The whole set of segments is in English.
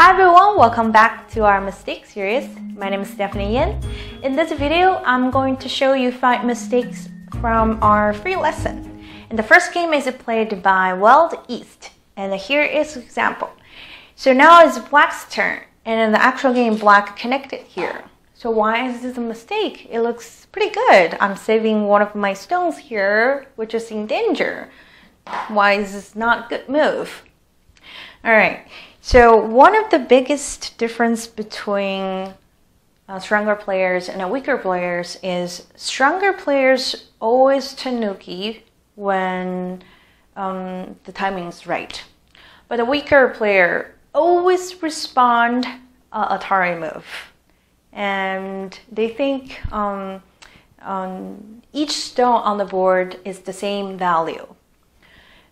Hi everyone, welcome back to our mistake series. My name is Stephanie Yin. In this video, I'm going to show you 5 mistakes from our free lesson. And the first game is played by Wildeyeast. And here is an example. So now it's Black's turn. And in the actual game, Black connected here. So why is this a mistake? It looks pretty good. I'm saving one of my stones here, which is in danger. Why is this not a good move? Alright, so one of the biggest difference between stronger players and weaker players is stronger players always tanuki when the timing is right. But a weaker player always respond Atari move. And they think each stone on the board is the same value.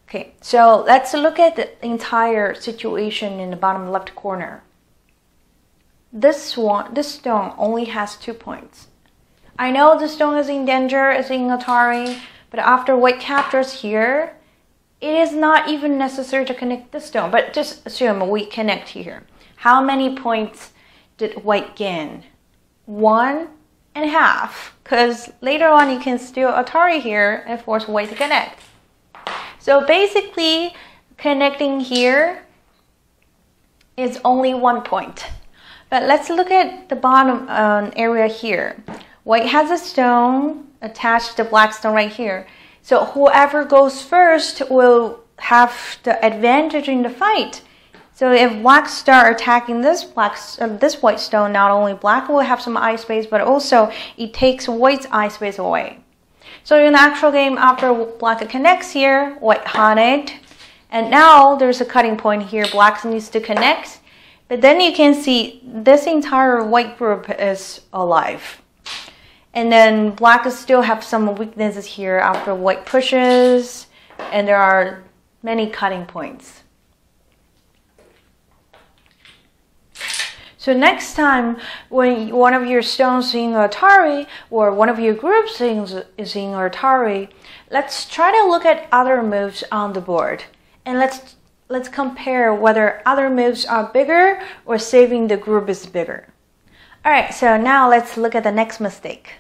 Okay, so let's look at the entire situation in the bottom left corner. This stone only has 2 points. I know the stone is in danger, as in Atari, but after white captures here, it is not even necessary to connect the stone. But just assume we connect here. How many points did white gain? 1.5, because later on you can steal Atari here and force white to connect. So basically, connecting here is only 1 point. But let's look at the bottom area here. White has a stone attached to black stone right here. So whoever goes first will have the advantage in the fight. So if black start attacking this white stone, not only black will have some eye space, but also it takes white's eye space away. So in the actual game, after black connects here, white hunted, and now there's a cutting point here. Black needs to connect, but then you can see this entire white group is alive. And then black still have some weaknesses here after white pushes, and there are many cutting points. So next time when one of your stones in Atari or one of your groups is in Atari, let's try to look at other moves on the board. And let's compare whether other moves are bigger or saving the group is bigger. Alright, so now let's look at the next mistake.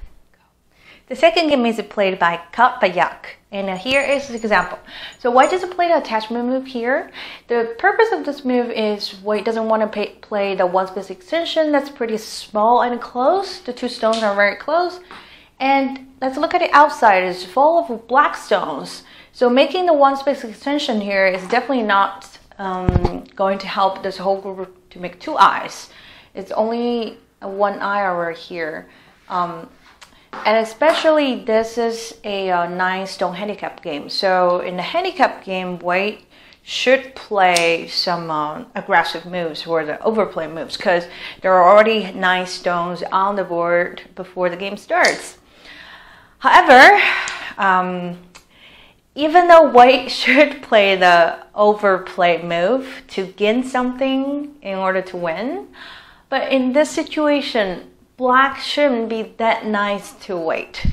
The second game is played by Caughtbyat. And here is the example. So white just played the attachment move here. The purpose of this move is white doesn't want to play the one space extension that's pretty small and close. The 2 stones are very close. And let's look at the outside. It's full of black stones. So making the one space extension here is definitely not going to help this whole group to make 2 eyes. It's only 1 eye over here. And especially this is a 9 stone handicap game. So in the handicap game, white should play some aggressive moves or the overplay moves because there are already 9 stones on the board before the game starts. However, even though white should play the overplay move to gain something in order to win, but in this situation, black shouldn't be that nice to white.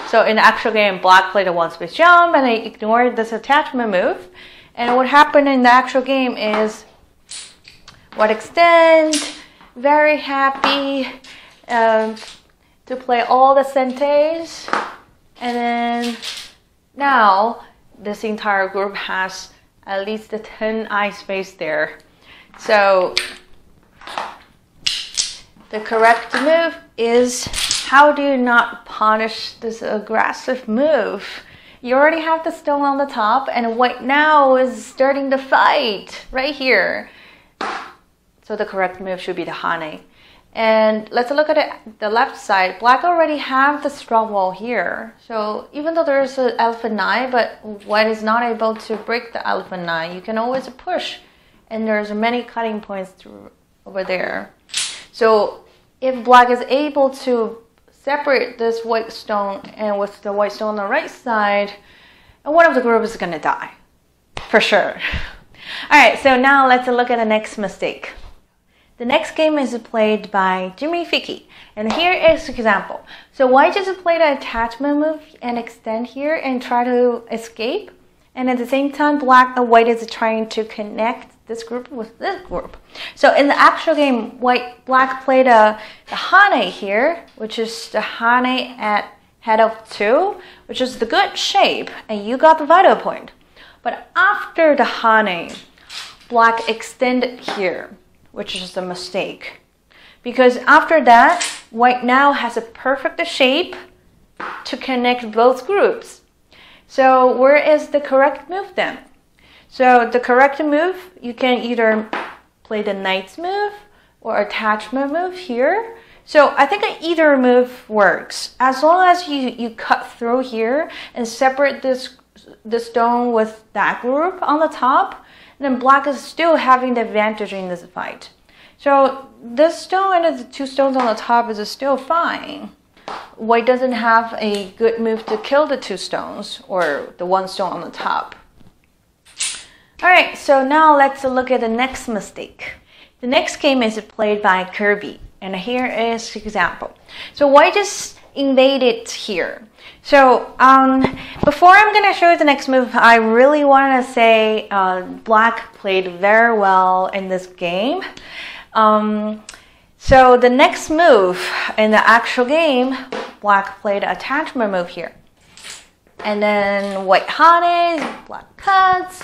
So in the actual game, black played a one space jump and they ignored this attachment move. And what happened in the actual game is white extend, very happy to play all the sentais. And then now this entire group has at least a 10 eye space there. So the correct move is, how do you not punish this aggressive move? You already have the stone on the top and white now is starting the fight right here. So the correct move should be the hane. And let's look at it, the left side. Black already have the strong wall here. So even though there's an elephant eye, but white is not able to break the elephant eye, you can always push. And there's many cutting points over there. So if black is able to separate this white stone and with the white stone on the right side, one of the group is going to die. For sure. Alright, so now let's look at the next mistake. The next game is played by Jimifiki. And here is an example. So white just played an attachment move and extend here and try to escape. And at the same time, white is trying to connect this group with this group. So in the actual game, black played the hane here, which is the hane at head of 2, which is the good shape, and you got the vital point. But after the hane, black extended here, which is a mistake. Because after that, white now has a perfect shape to connect both groups. So where is the correct move then? So the correct move, you can either play the knight's move or attachment move here. So I think either move works. As long as you cut through here and separate this stone with that group on the top, then black is still having the advantage in this fight. So this stone and the 2 stones on the top is still fine. White doesn't have a good move to kill the 2 stones or the 1 stone on the top. Alright, so now let's look at the next mistake. The next game is played by Kirby, and here is the example. So white just invaded here. So before I'm going to show you the next move, I really want to say black played very well in this game. So the next move in the actual game, black played attachment move here. And then white hanes, black cuts,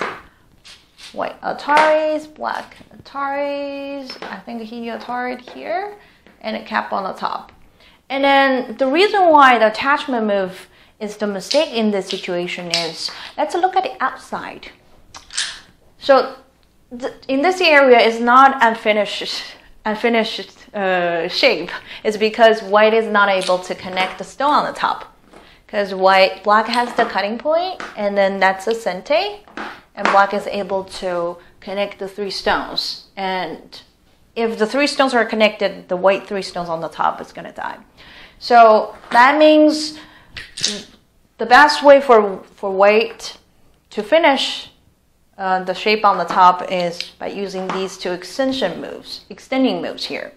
white ataris, black ataris. I think he ataried here, and a cap on the top. And then the reason why the attachment move is the mistake in this situation is, let's look at the outside. So in this area is not unfinished shape. It's because white is not able to connect the stone on the top. Because black has the cutting point, and then that's a sente, and black is able to connect the 3 stones. And if the 3 stones are connected, the white 3 stones on the top is going to die. So that means the best way for white to finish the shape on the top is by using these 2 extending moves here.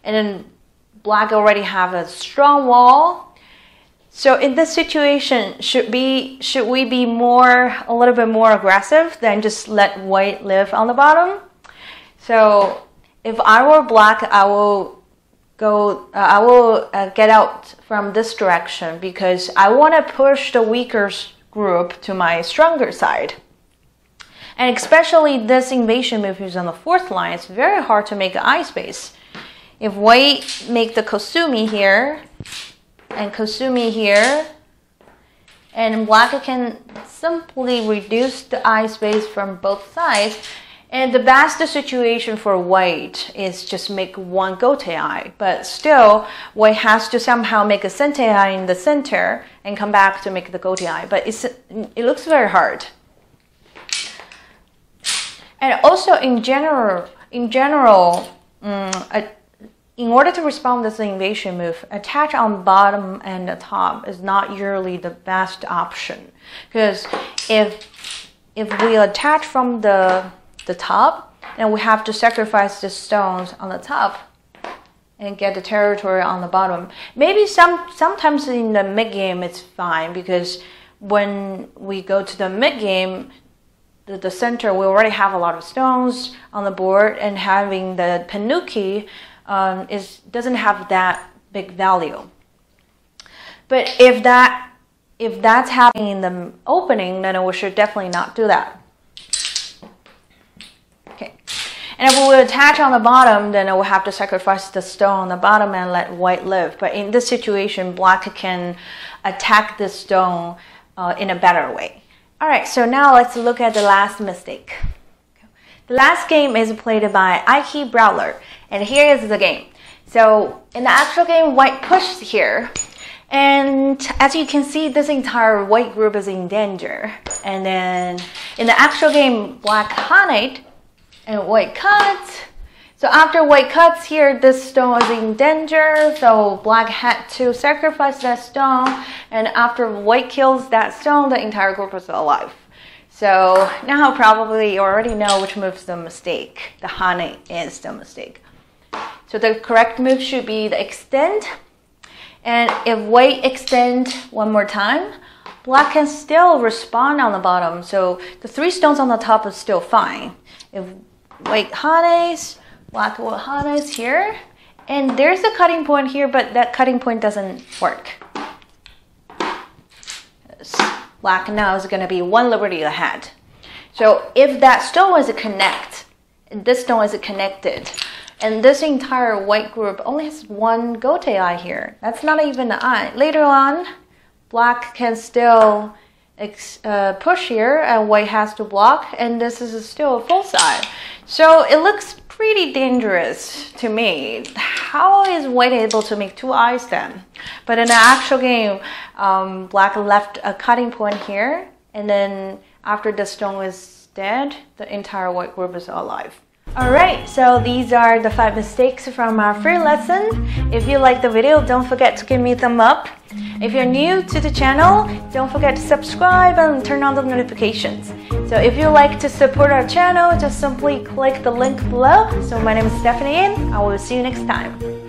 And then black already have a strong wall. So in this situation, should we be a little bit more aggressive than just let white live on the bottom? So if I were black, I will get out from this direction because I want to push the weaker group to my stronger side. And especially this invasion move is on the 4th line, it's very hard to make an eye space. If white make the Kosumi here, and Kosumi here, and black can simply reduce the eye space from both sides. And the best situation for white is just make 1 gote eye, but still white has to somehow make a sente eye in the center and come back to make the gote eye, but it looks very hard. And also in general, in order to respond to this invasion move, attach on bottom and the top is not usually the best option. Because if we attach from the top, then we have to sacrifice the stones on the top and get the territory on the bottom. Maybe sometimes in the mid game it's fine, because when we go to the mid game, the center, we already have a lot of stones on the board, and having the penuki doesn't have that big value. But if that's happening in the opening, then we should definitely not do that. Okay, and if we attach on the bottom, then we'll have to sacrifice the stone on the bottom and let white live. But in this situation, black can attack the stone in a better way. Alright, so now let's look at the last mistake. The last game is played by Ikebrawler, and here is the game. So in the actual game, white pushed here, and as you can see, this entire white group is in danger. And then in the actual game, black haned and white cut. So after white cuts here, this stone is in danger, so black had to sacrifice that stone, and after white kills that stone, the entire group is alive. So now probably you already know which move is the mistake. The hane is the mistake. So the correct move should be the extend, and if white extend 1 more time, black can still respond on the bottom, so the 3 stones on the top is still fine. If white harness, black white harness here. And there's a cutting point here, but that cutting point doesn't work. Black now is going to be 1 liberty ahead. So if that stone is a connect, this stone is connected, and this entire white group only has 1 gote eye here. That's not even an eye. Later on, black can still push here, and white has to block, and this is still a full side. So it looks pretty dangerous to me. How is white able to make 2 eyes then? But in the actual game, black left a cutting point here, and then after the stone is dead, the entire white group is alive. Alright, so these are the 5 mistakes from our free lesson. If you like the video, don't forget to give me a thumb up. If you're new to the channel, don't forget to subscribe and turn on the notifications. So if you like to support our channel, just simply click the link below. So my name is Stephanie Yin. I will see you next time.